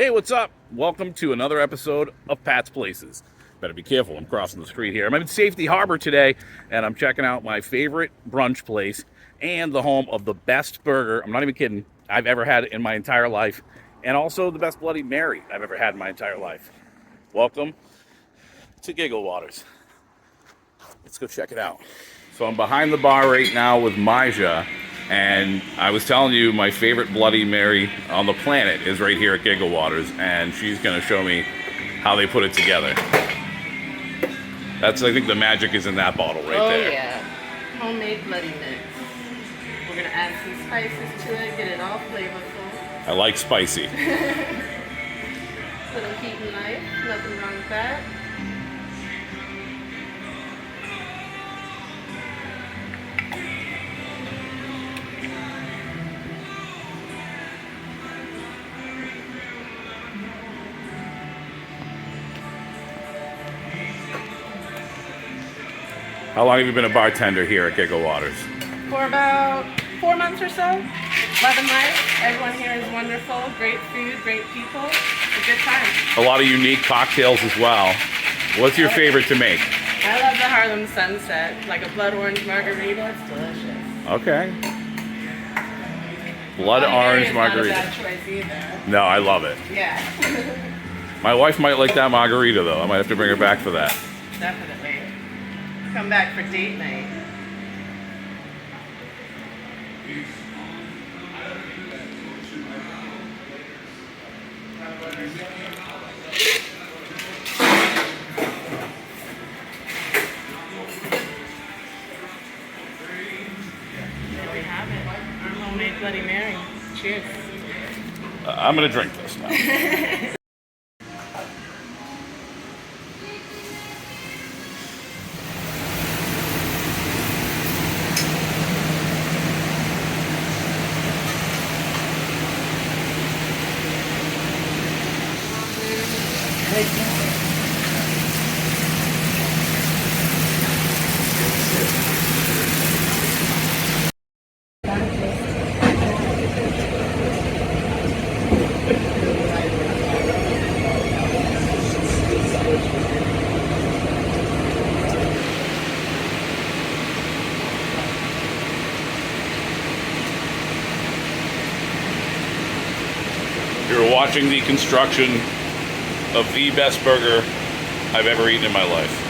Hey, what's up? Welcome to another episode of Pat's Places. Better be careful, I'm crossing the street here. I'm in Safety Harbor today, and I'm checking out my favorite brunch place and the home of the best burger, I'm not even kidding, I've ever had in my entire life, and also the best Bloody Mary I've ever had in my entire life. Welcome to Gigglewaters. Let's go check it out. So I'm behind the bar right now with Maja, and I was telling you my favorite Bloody Mary on the planet is right here at Gigglewaters, and she's going to show me how they put it together. I think the magic is in that bottle right there. Oh yeah, homemade Bloody mix. We're going to add some spices to it, get it all flavorful. I like spicy. Little heat and life, nothing wrong with that. How long have you been a bartender here at Gigglewaters? For about 4 months or so. Loving life. Everyone here is wonderful. Great food, great people. It's a good time. A lot of unique cocktails as well. What's your favorite to make? I love the Harlem Sunset. Like a blood orange margarita. It's delicious. Okay. Blood orange margarita. Not a bad choice either. No, I love it. Yeah. My wife might like that margarita though. I might have to bring her back for that. Definitely. Come back for date night. There we have it. Our homemade Bloody Mary. Cheers. I'm gonna drink this now. You're watching the construction of the best burger I've ever eaten in my life.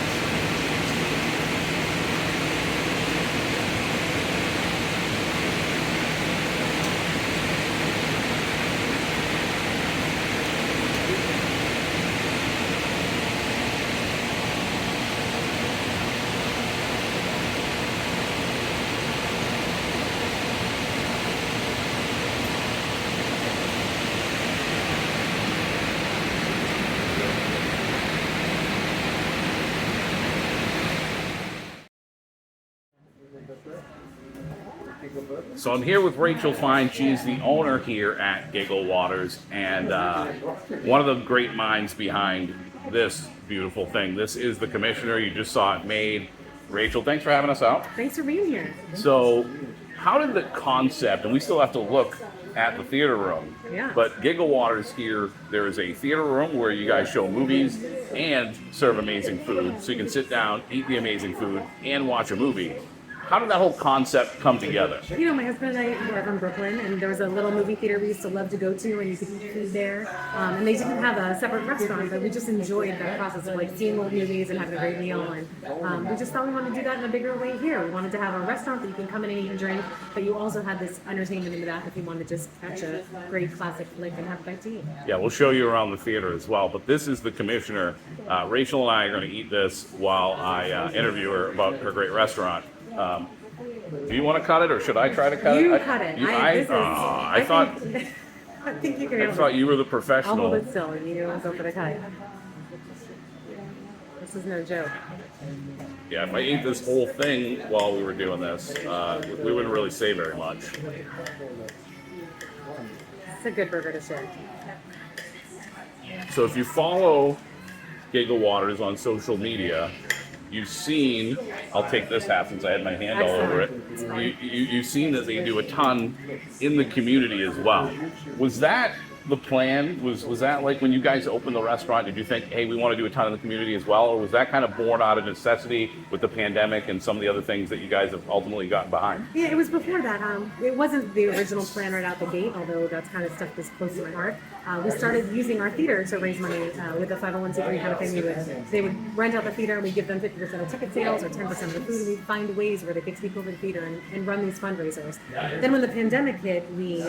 So I'm here with Rachel Fine. She's the owner here at Gigglewaters, and one of the great minds behind this beautiful thing. This is the commissioner. You just saw it made. Rachel, thanks for having us out. Thanks for being here. So how did the concept, and we still have to look at the theater room, Yeah. but Gigglewaters here, there is a theater room where you guys show movies and serve amazing food. So you can sit down, eat the amazing food, and watch a movie. How did that whole concept come together? You know, my husband and I were from Brooklyn, and there was a little movie theater we used to love to go to, and you could eat food there. And they didn't have a separate restaurant, but we just enjoyed that process of like seeing old movies and having a great meal. And we just thought we wanted to do that in a bigger way here. We wanted to have a restaurant that you can come in and eat and drink, but you also had this entertainment in the back if you wanted to just catch a great classic flick and have a bite to eat. Yeah, we'll show you around the theater as well. But this is the commissioner. Rachel and I are going to eat this while I interview her about her great restaurant. Do you want to cut it, or should I try to cut it? You cut it. I think you can. I thought you were the I'll professional. hold it still, and you go for the cut. This is no joke. Yeah, if I ate this whole thing while we were doing this, we wouldn't really say very much. It's a good burger to share. So if you follow Gigglewaters on social media, you've seen, I'll take this half since I had my hand all over it, you've seen that they do a ton in the community as well. Was that the plan? Was that like when you guys opened the restaurant, did you think, hey, we want to do a ton in the community as well? Or was that kind of born out of necessity with the pandemic and some of the other things that you guys have ultimately gotten behind? Yeah, it was before that. It wasn't the original plan right out the gate, although that's kind of stuff that's close to my heart. We started using our theater to raise money with a 501c3 kind of thing. They would rent out the theater, and we'd give them 50% of ticket sales or 10% of the food, and we'd find ways where they could take over the theater and run these fundraisers. Then when the pandemic hit, we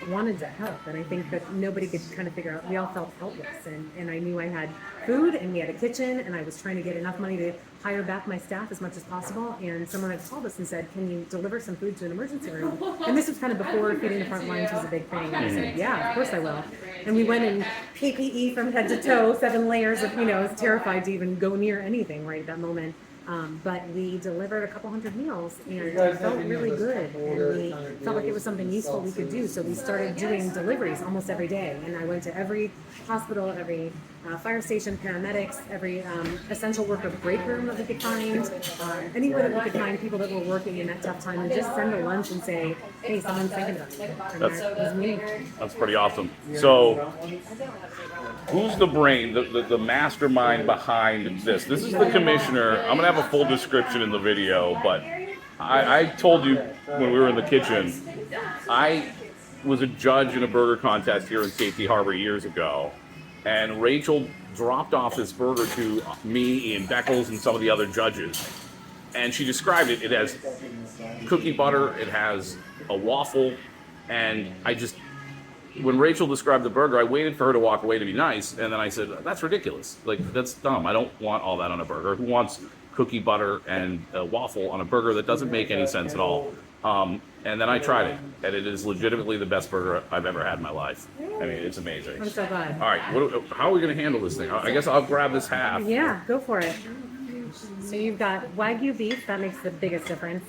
wanted to help, and I think that nobody could kind of figure out, we all felt helpless, and I knew I had food, and we had a kitchen, and I was trying to get enough money to hire back my staff as much as possible, and someone had called us and said, can you deliver some food to an emergency room? And this was kind of before feeding the front lines was a big thing, and I said, yeah, of course I will. And we went in PPE from head to toe, 7 layers of, I was terrified to even go near anything right at that moment. But we delivered a couple hundred meals, and it felt really good, and we felt like it was something useful we could do. So we started doing deliveries almost every day, and I went to every hospital, every fire station, paramedics, every essential worker break room that we could find, anywhere that we could find people that were working in that tough time, and just send a lunch and say, hey, someone's thinking about you. And that was me. That's pretty awesome. So, who's the brain, the mastermind behind this? This is the commissioner. I'm going to have a full description in the video, but I told you when we were in the kitchen, I was a judge in a burger contest here in Safety Harbor years ago, and Rachel dropped off this burger to me, Ian Beckles, and some of the other judges. And she described it. It has cookie butter, it has a waffle, and when Rachel described the burger, I waited for her to walk away to be nice, and then I said, that's ridiculous. Like, that's dumb. I don't want all that on a burger. Who wants cookie butter and a waffle on a burger? That doesn't make any sense at all. And then I tried it, and it is legitimately the best burger I've ever had in my life. I mean, it's amazing. I'm so glad. All right, how are we going to handle this thing? I guess I'll grab this half. Yeah, go for it. So you've got Wagyu beef, that makes the biggest difference.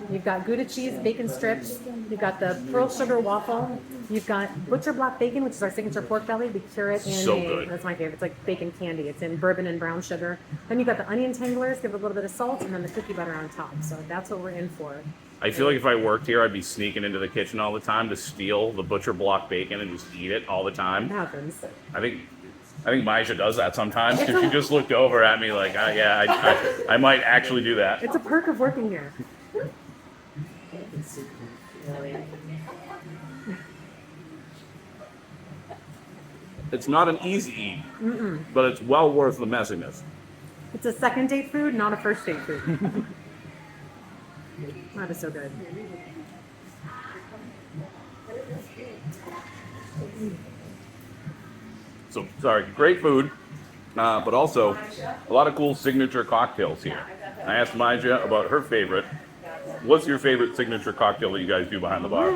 You've got Gouda cheese, bacon strips. You've got the pearl sugar waffle. You've got butcher block bacon, which is our signature pork belly. We cure it in good. That's my favorite. It's like bacon candy. It's in bourbon and brown sugar. Then you've got the onion tanglers, give it a little bit of salt, and then the cookie butter on top. So that's what we're in for. I feel like if I worked here, I'd be sneaking into the kitchen all the time to steal the butcher block bacon and just eat it all the time. It happens. I think Maisha does that sometimes because she just looked over at me like, I might actually do that. It's a perk of working here. It's not an easy eat, but it's well worth the messiness. It's a second date food, not a first date food. That is so good. So, sorry, great food, but also a lot of cool signature cocktails here. I asked Maisha about her favorite. What's your favorite signature cocktail that you guys do behind the bar?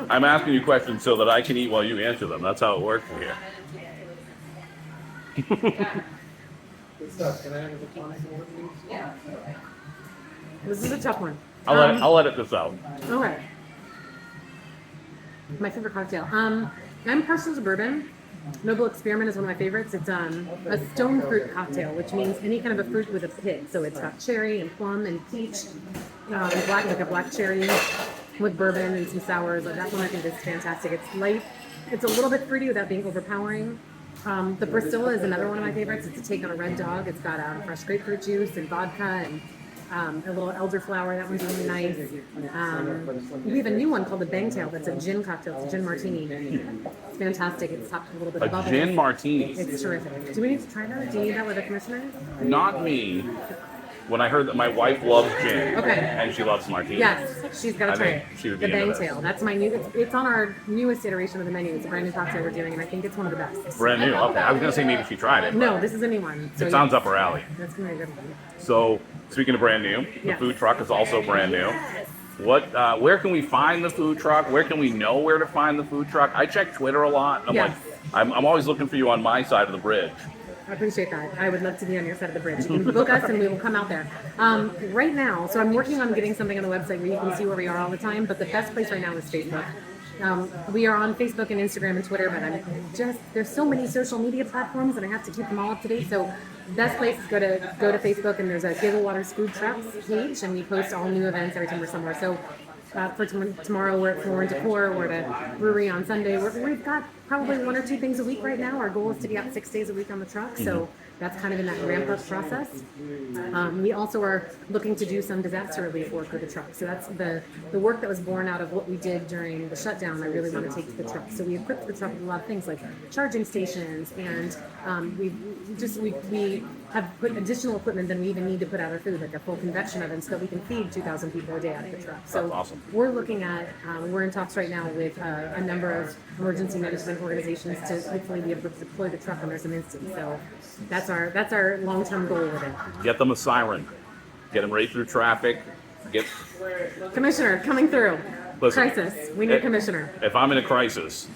I'm asking you questions so that I can eat while you answer them. That's how it works here. This is a tough one. I'll edit this out. Okay. My favorite cocktail. I'm partial to bourbon. Noble Experiment is one of my favorites. It's a stone fruit cocktail, which means any kind of a fruit with a pit. So it's got cherry and plum and peach, and black, like a black cherry with bourbon and some sours. That one I think is fantastic. It's light. It's a little bit fruity without being overpowering. The Priscilla is another one of my favorites. It's a take on a red dog. It's got fresh grapefruit juice and vodka and a little elderflower. That one's really nice. We have a new one called the Bangtail. That's a gin cocktail. It's a gin martini. It's fantastic. It's topped with a little bit of bubbles. A gin martini. It's terrific. Do we need to try that? Do you need that with a commissioner? Not me. When I heard that my wife loves gin, Okay. and she loves martinis. Yes, she's got to I try think it. she would The be into Bangtail. this. That's my new. It's on our newest iteration of the menu. It's a brand new cocktail we're doing, and I think it's one of the best. Brand new. Okay, I was gonna say maybe she tried it. No, this is a new one. So It sounds up her alley. That's gonna be a good one. So, speaking of brand new, the Yes. food truck is also brand new. Where can we find the food truck? Where can we know where to find the food truck? I check Twitter a lot. Yes. I'm always looking for you on my side of the bridge. I appreciate that. I would love to be on your side of the bridge. You can book us and we will come out there. Right now, so I'm working on getting something on the website where you can see where we are all the time, but the best place right now is Facebook. We are on Facebook and Instagram and Twitter, but there's so many social media platforms and I have to keep them all up to date. So best place is go to Facebook, and there's a Gigglewaters food trucks page, and we post all new events every time we're somewhere. So For tomorrow, we're at Floor and Decor. We're at a brewery on Sunday. We've got probably 1 or 2 things a week right now. Our goal is to be out 6 days a week on the truck. So that's kind of in that ramp up process. We also are looking to do some disaster relief work with the truck. So that's the work that was born out of what we did during the shutdown. I really want to take to the truck. So we equipped the truck with a lot of things like charging stations, and we have put additional equipment than we even need to put out our food, like a full convection oven, so that we can feed 2,000 people a day out of the truck. So That's awesome. we're looking at, we're in talks right now with a number of emergency management organizations to hopefully be able to deploy the truck when there's an incident. So that's our long-term goal with it. Get them a siren. Get them right through traffic. Get Commissioner, coming through. Listen, Crisis. We need a commissioner. If I'm in a crisis,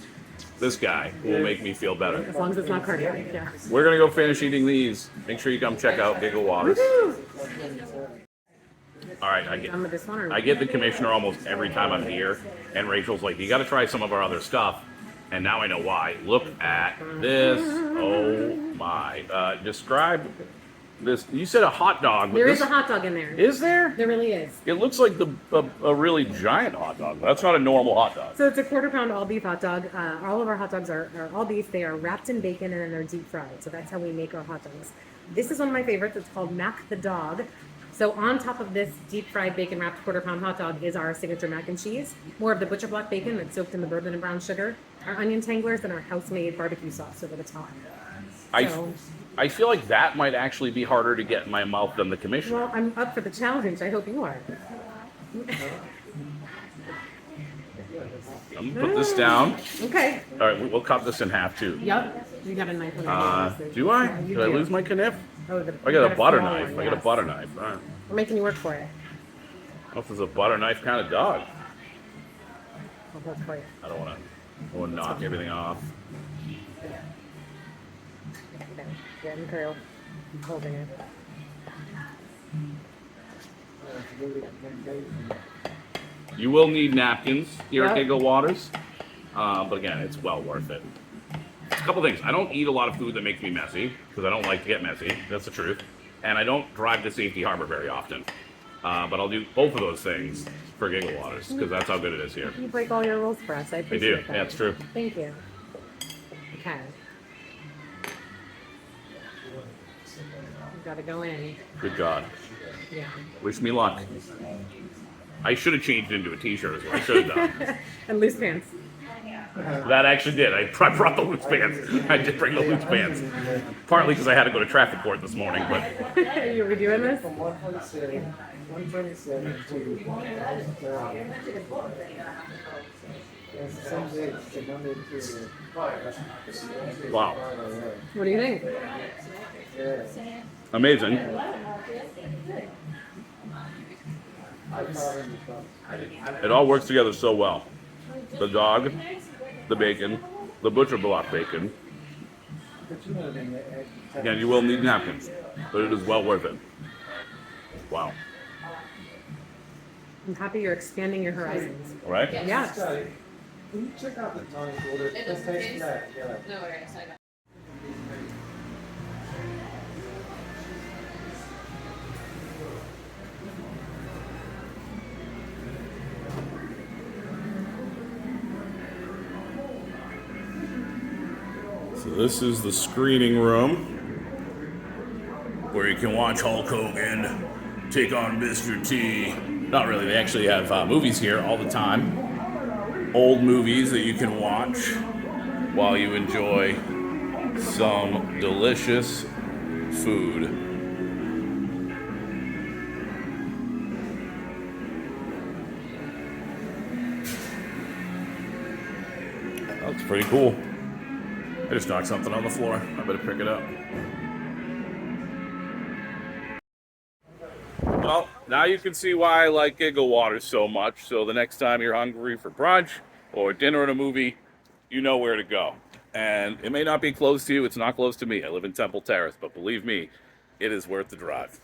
this guy will make me feel better. As long as it's not cardiac, yeah. We're gonna go finish eating these. Make sure you come check out Gigglewaters. All right, Done with this one, or I get the commissioner almost every time I'm here, and Rachel's like, "You got to try some of our other stuff," and now I know why. Look at this! Oh my! Describe this. You said a hot dog. But there is this, a hot dog in there. Is there? There really is. It looks like a really giant hot dog. That's not a normal hot dog. So it's a 1/4 pound all beef hot dog. All of our hot dogs are all beef. They are wrapped in bacon and then they're deep fried. So that's how we make our hot dogs. This is one of my favorites. It's called Mac the Dog. So on top of this deep fried bacon wrapped 1/4 pound hot dog is our signature mac and cheese. More of the butcher block bacon that's soaked in the bourbon and brown sugar. Our onion tanglers and our house-made barbecue sauce over the top. I feel like that might actually be harder to get in my mouth than the commissioner. Well, I'm up for the challenge. I hope you are. I'm gonna put this down. Okay. All right, we'll cut this in half too. Yep. You got a knife on your Do I? Yeah, you Did I do. lose my kniff? Oh, I got a butter small knife. one, I got a yes. butter knife. All right. We're making you work for it. Well, this is a butter knife kind of dog. I'll work for you. I don't want to knock everything off. Okay. Getting through. I'm holding it. You will need napkins here at Yep. Gigglewaters, but again, it's well worth it. A couple things. I don't eat a lot of food that makes me messy because I don't like to get messy. That's the truth. And I don't drive to Safety Harbor very often. But I'll do both of those things for Gigglewaters because that's how good it is here. You break all your rules for us. I I appreciate do. that. Yeah, it's true. Thank you. Okay. You gotta go in. Good God. Yeah. Wish me luck. I should have changed into a t-shirt is what I should have done. And loose pants. That actually did. I brought the loose pants. I did bring the loose pants. Partly because I had to go to traffic court this morning, but You redoing this? wow. What do you think? Amazing. It all works together so well. The dog, the bacon, the butcher block bacon. Again, you will need napkins, but it is well worth it. Wow. I'm happy you're expanding your horizons. All right? Yeah. Can you check out the tonic order? Let's taste that. Yeah. No worries. I got So this is the screening room where you can watch Hulk Hogan take on Mr. T. Not really, they actually have movies here all the time. Old movies that you can watch while you enjoy some delicious food. That's pretty cool. I just knocked something on the floor. I better pick it up. Well, now you can see why I like Gigglewaters so much. So the next time you're hungry for brunch or dinner and a movie, you know where to go. And it may not be close to you. It's not close to me. I live in Temple Terrace. But believe me, it is worth the drive.